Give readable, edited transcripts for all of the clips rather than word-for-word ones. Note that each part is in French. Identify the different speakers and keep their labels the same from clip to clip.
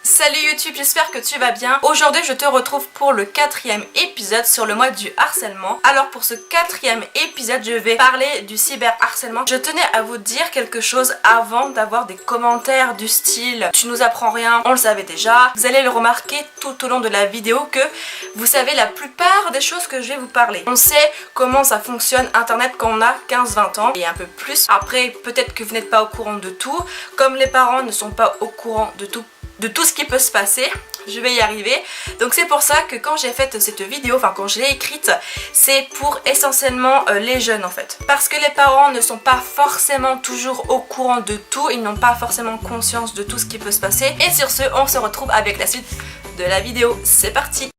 Speaker 1: Salut YouTube, j'espère que tu vas bien. Aujourd'hui je te retrouve pour le 4e épisode sur le mois du harcèlement. Alors pour ce 4e épisode je vais parler du cyberharcèlement. Je tenais à vous dire quelque chose avant d'avoir des commentaires du style tu nous apprends rien, on le savait déjà. Vous allez le remarquer tout au long de la vidéo que vous savez la plupart des choses que je vais vous parler. On sait comment ça fonctionne internet quand on a 15-20 ans et un peu plus. Après peut-être que vous n'êtes pas au courant de tout. Comme les parents ne sont pas au courant de tout ce qui peut se passer, je vais y arriver. Donc c'est pour ça que quand j'ai fait cette vidéo, enfin quand je l'ai écrite, c'est pour essentiellement les jeunes en fait. Parce que les parents ne sont pas forcément toujours au courant de tout, ils n'ont pas forcément conscience de tout ce qui peut se passer. Et sur ce, on se retrouve avec la suite de la vidéo. C'est parti!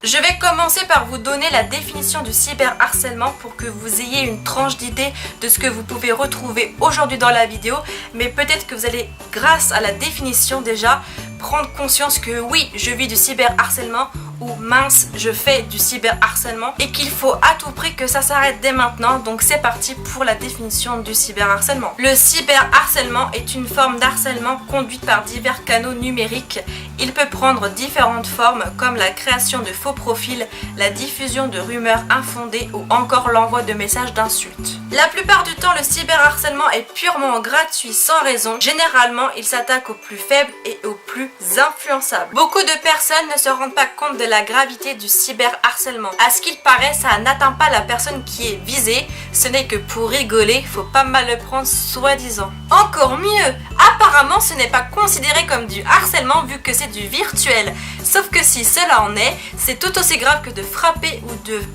Speaker 1: Je vais commencer par vous donner la définition du cyberharcèlement pour que vous ayez une tranche d'idée de ce que vous pouvez retrouver aujourd'hui dans la vidéo. Mais peut-être que vous allez, grâce à la définition déjà, prendre conscience que oui, je vis du cyberharcèlement ou mince, je fais du cyberharcèlement et qu'il faut à tout prix que ça s'arrête dès maintenant. Donc c'est parti pour la définition du cyberharcèlement. Le cyberharcèlement est une forme d'harcèlement conduite par divers canaux numériques. Il peut prendre différentes formes comme la création de faux profils, la diffusion de rumeurs infondées ou encore l'envoi de messages d'insultes. La plupart du temps, le cyberharcèlement est purement gratuit sans raison. Généralement, il s'attaque aux plus faibles et aux plus influençables. Beaucoup de personnes ne se rendent pas compte de la gravité du cyberharcèlement. À ce qu'il paraît, ça n'atteint pas la personne qui est visée. Ce n'est que pour rigoler, faut pas mal le prendre soi-disant. Encore mieux, apparemment ce n'est pas considéré comme du harcèlement vu que c'est du virtuel. Sauf que si cela en est, c'est tout aussi grave que de frapper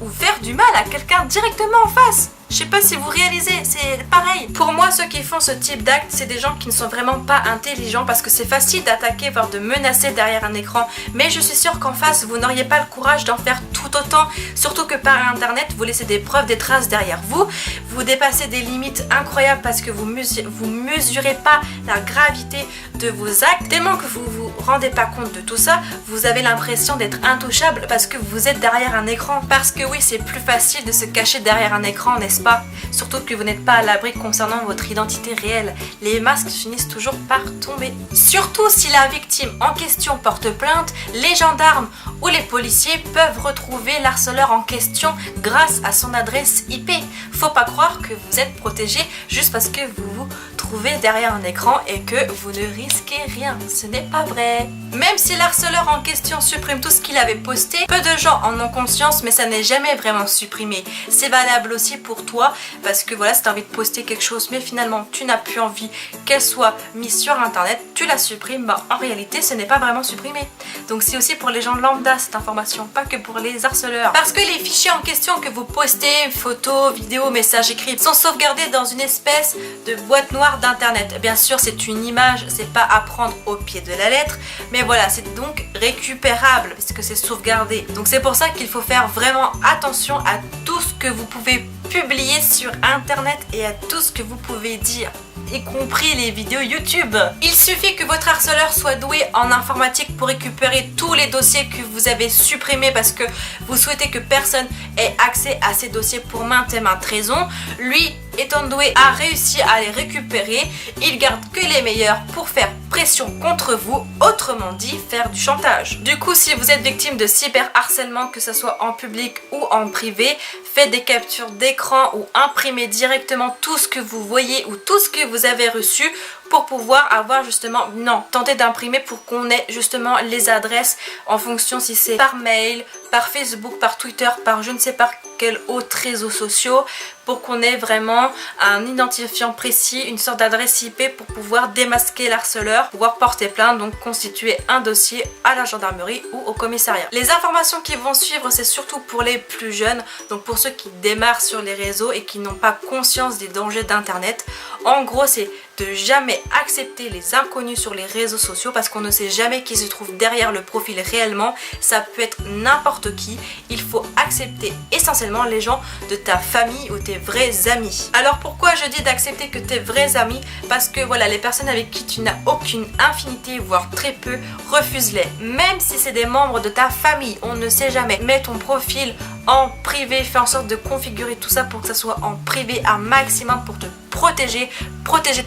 Speaker 1: ou faire du mal à quelqu'un directement en face. Je sais pas si vous réalisez, c'est pareil. Pour moi, ceux qui font ce type d'acte, c'est des gens qui ne sont vraiment pas intelligents parce que c'est facile d'attaquer, voire de menacer derrière un écran. Mais je suis sûre qu'en face, vous n'auriez pas le courage d'en faire tout autant. Surtout que par internet, vous laissez des preuves, des traces derrière vous. Vous dépassez des limites incroyables parce que vous mesurez pas la gravité de vos actes. Tellement que vous vous rendez pas compte de tout ça, vous avez l'impression d'être intouchable parce que vous êtes derrière un écran. Parce que oui, c'est plus facile de se cacher derrière un écran, n'est-ce pas? Surtout que vous n'êtes pas à l'abri concernant votre identité réelle. Les masques finissent toujours par tomber. Surtout si la victime en question porte plainte, les gendarmes ou les policiers peuvent retrouver l'harceleur en question grâce à son adresse IP. Faut pas croire que vous êtes protégé juste parce que vous vous trouvez derrière un écran et que vous ne risquez rien. Ce n'est pas vrai. Même si l'harceleur en question supprime tout ce qu'il avait posté, peu de gens en ont conscience, mais ça n'est jamais vraiment supprimé. C'est valable aussi pour toi parce que voilà, si tu as envie de poster quelque chose mais finalement tu n'as plus envie qu'elle soit mise sur internet, tu la supprimes, bah en réalité ce n'est pas vraiment supprimé. Donc c'est aussi pour les gens lambda cette information, pas que pour les harceleurs. Parce que les fichiers en question que vous postez, photos, vidéos, messages écrits, sont sauvegardés dans une espèce de boîte noire d'internet. Bien sûr c'est une image, c'est pas à prendre au pied de la lettre, mais voilà, c'est donc récupérable parce que c'est sauvegardé. Donc c'est pour ça qu'il faut faire vraiment attention à tout ce que vous pouvez publier sur internet et à tout ce que vous pouvez dire, y compris les vidéos YouTube. Il suffit que votre harceleur soit doué en informatique pour récupérer tous les dossiers que vous avez supprimés parce que vous souhaitez que personne ait accès à ces dossiers pour maintes et maintes raisons. Lui, étant doué, a réussi à les récupérer. Il garde que les meilleurs pour faire pression contre vous, autrement dit faire du chantage. Du coup, si vous êtes victime de cyberharcèlement, que ce soit en public ou en privé, faites des captures d'écran ou imprimez directement tout ce que vous voyez ou tout ce que vous avez reçu pour pouvoir avoir justement, tentez d'imprimer pour qu'on ait justement les adresses en fonction si c'est par mail, par Facebook, par Twitter, par je ne sais par quel autre réseau social, pour qu'on ait vraiment un identifiant précis, une sorte d'adresse IP pour pouvoir démasquer l'harceleur, pouvoir porter plainte, donc constituer un dossier à la gendarmerie ou au commissariat. Les informations qui vont suivre, c'est surtout pour les plus jeunes, donc pour ceux qui démarrent sur les réseaux et qui n'ont pas conscience des dangers d'internet. En gros, c'est de jamais accepter les inconnus sur les réseaux sociaux parce qu'on ne sait jamais qui se trouve derrière le profil réellement. Ça peut être n'importe qui. Il faut accepter essentiellement les gens de ta famille ou tes vrais amis. Alors pourquoi je dis d'accepter que tes vrais amis? Parce que voilà, les personnes avec qui tu n'as aucune infinité, voire très peu, refuse-les. Même si c'est des membres de ta famille, on ne sait jamais. Mets ton profil en privé. Fais en sorte de configurer tout ça pour que ça soit en privé un maximum pour te protéger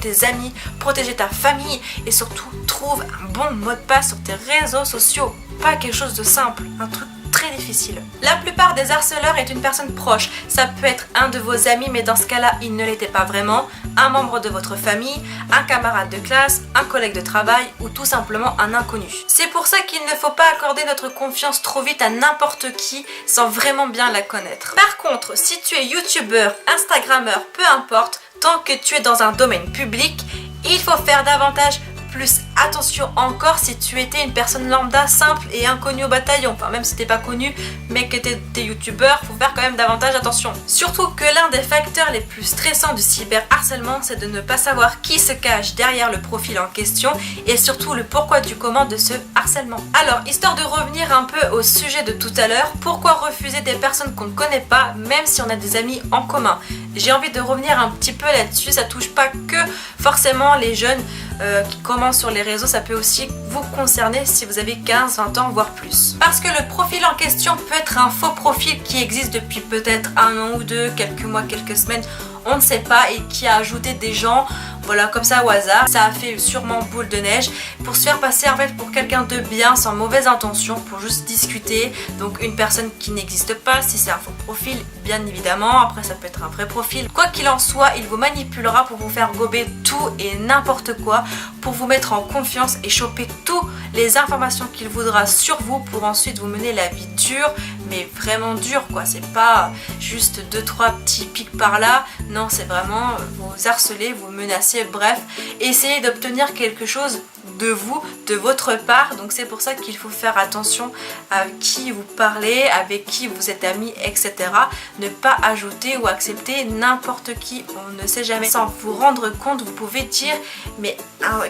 Speaker 1: tes amis, protéger ta famille et surtout trouve un bon mot de passe sur tes réseaux sociaux. Pas quelque chose de simple, un truc très difficile. La plupart des harceleurs est une personne proche. Ça peut être un de vos amis, mais dans ce cas-là, il ne l'était pas vraiment, un membre de votre famille, un camarade de classe, un collègue de travail ou tout simplement un inconnu. C'est pour ça qu'il ne faut pas accorder notre confiance trop vite à n'importe qui sans vraiment bien la connaître. Par contre, si tu es youtubeur, instagrammeur, peu importe, tant que tu es dans un domaine public, il faut faire davantage plus attention encore si tu étais une personne lambda simple et inconnue au bataillon. Enfin, même si t'es pas connu mais que t'es youtubeur, faut faire quand même davantage attention. Surtout que l'un des facteurs les plus stressants du cyberharcèlement, c'est de ne pas savoir qui se cache derrière le profil en question et surtout le pourquoi du comment de ce harcèlement. Alors, histoire de revenir un peu au sujet de tout à l'heure, pourquoi refuser des personnes qu'on ne connaît pas même si on a des amis en commun? J'ai envie de revenir un petit peu là-dessus, ça touche pas que forcément les jeunes qui commencent sur les réseaux, ça peut aussi vous concerner si vous avez 15, 20 ans voire plus. Parce que le profil en question peut être un faux profil qui existe depuis peut-être un an ou deux, quelques mois, quelques semaines, on ne sait pas, et qui a ajouté des gens, voilà, comme ça au hasard. Ça a fait sûrement boule de neige pour se faire passer en fait pour quelqu'un de bien sans mauvaise intention, pour juste discuter. Donc une personne qui n'existe pas, si c'est un faux profil bien évidemment, après ça peut être un vrai profil. Quoi qu'il en soit, il vous manipulera pour vous faire gober tout et n'importe quoi, pour vous mettre en confiance et choper toutes les informations qu'il voudra sur vous pour ensuite vous mener la vie dure, mais vraiment dure quoi. C'est pas juste 2-3 petits pics par là, non, c'est vraiment vous harceler, vous menacer, bref, essayez d'obtenir quelque chose de vous, de votre part. Donc c'est pour ça qu'il faut faire attention à qui vous parlez, avec qui vous êtes amis, etc. Ne pas ajouter ou accepter n'importe qui, on ne sait jamais. Sans vous rendre compte, vous pouvez dire mais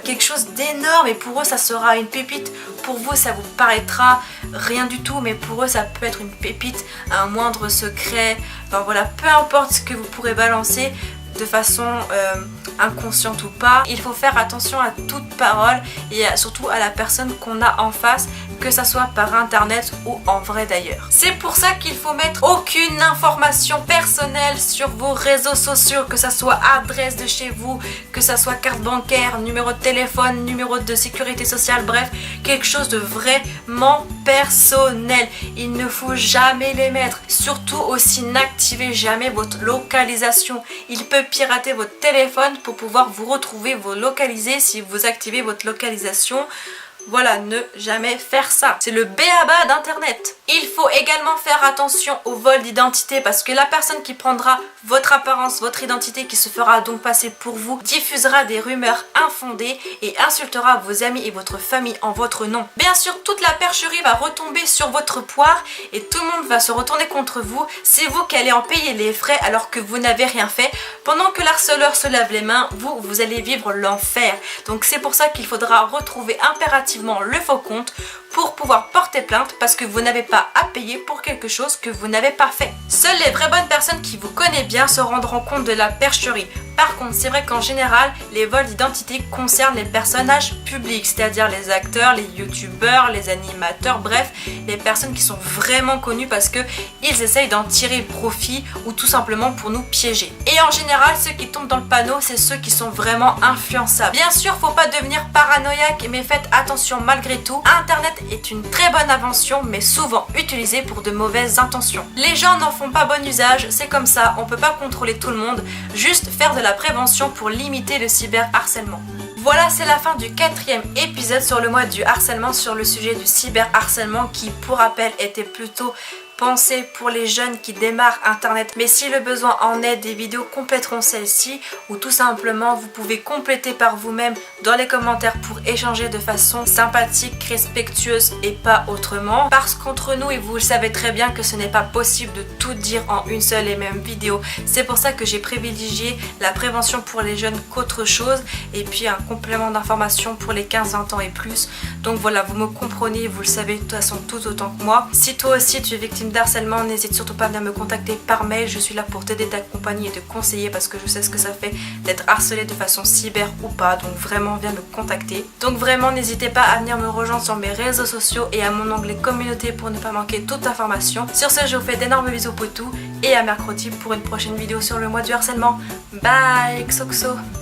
Speaker 1: quelque chose d'énorme et pour eux ça sera une pépite. Pour vous ça vous paraîtra rien du tout, mais pour eux ça peut être une pépite, un moindre secret. Enfin voilà, peu importe ce que vous pourrez balancer de façon inconsciente ou pas, il faut faire attention à toute parole et surtout à la personne qu'on a en face, que ça soit par internet ou en vrai d'ailleurs. C'est pour ça qu'il faut mettre aucune information personnelle sur vos réseaux sociaux, que ça soit adresse de chez vous, que ça soit carte bancaire, numéro de téléphone, numéro de sécurité sociale, bref, quelque chose de vraiment personnel. Il ne faut jamais les mettre. Surtout aussi, n'activez jamais votre localisation. Il peut pirater votre téléphone pour pouvoir vous retrouver, vous localiser si vous activez votre localisation. Voilà, ne jamais faire ça. C'est le b.a.-ba d'internet. Il faut également faire attention au vol d'identité, parce que la personne qui prendra votre apparence, votre identité, qui se fera donc passer pour vous, diffusera des rumeurs infondées et insultera vos amis et votre famille en votre nom. Bien sûr, toute la percherie va retomber sur votre poire et tout le monde va se retourner contre vous. C'est vous qui allez en payer les frais alors que vous n'avez rien fait. Pendant que l'harceleur se lave les mains, vous allez vivre l'enfer. Donc c'est pour ça qu'il faudra retrouver impérativement le faux compte pour pouvoir porter plainte, parce que vous n'avez pas à payer pour quelque chose que vous n'avez pas fait. Seules les vraies bonnes personnes qui vous connaissent bien se rendront compte de la percherie. Par contre, c'est vrai qu'en général, les vols d'identité concernent les personnages publics, c'est-à-dire les acteurs, les youtubeurs, les animateurs, bref, les personnes qui sont vraiment connues parce que ils essayent d'en tirer profit ou tout simplement pour nous piéger. Et en général, ceux qui tombent dans le panneau, c'est ceux qui sont vraiment influençables. Bien sûr, faut pas devenir paranoïaque, mais faites attention malgré tout. Internet est une très bonne invention, mais souvent utilisée pour de mauvaises intentions. Les gens n'en font pas bon usage, c'est comme ça, on peut pas contrôler tout le monde, juste faire de la prévention pour limiter le cyberharcèlement. Voilà, c'est la fin du 4e épisode sur le mois du harcèlement, sur le sujet du cyberharcèlement qui, pour rappel, était plutôt pensé pour les jeunes qui démarrent internet. Mais si le besoin en est, des vidéos compléteront celle-ci, ou tout simplement vous pouvez compléter par vous-même dans les commentaires pour échanger de façon sympathique, respectueuse et pas autrement. Parce qu'entre nous, et vous le savez très bien que ce n'est pas possible de tout dire en une seule et même vidéo. C'est pour ça que j'ai privilégié la prévention pour les jeunes qu'autre chose, et puis un complément d'information pour les 15-20 ans et plus. Donc voilà, vous me comprenez, vous le savez de toute façon tout autant que moi. Si toi aussi tu es victime victime d'harcèlement, n'hésite surtout pas à venir me contacter par mail. Je suis là pour t'aider, t'accompagner et te conseiller parce que je sais ce que ça fait d'être harcelé de façon cyber ou pas. Donc vraiment viens me contacter. Donc vraiment n'hésitez pas à venir me rejoindre sur mes réseaux sociaux et à mon onglet communauté pour ne pas manquer toute information. Sur ce, je vous fais d'énormes bisous potou et à mercredi pour une prochaine vidéo sur le mois du harcèlement. Bye XOXO.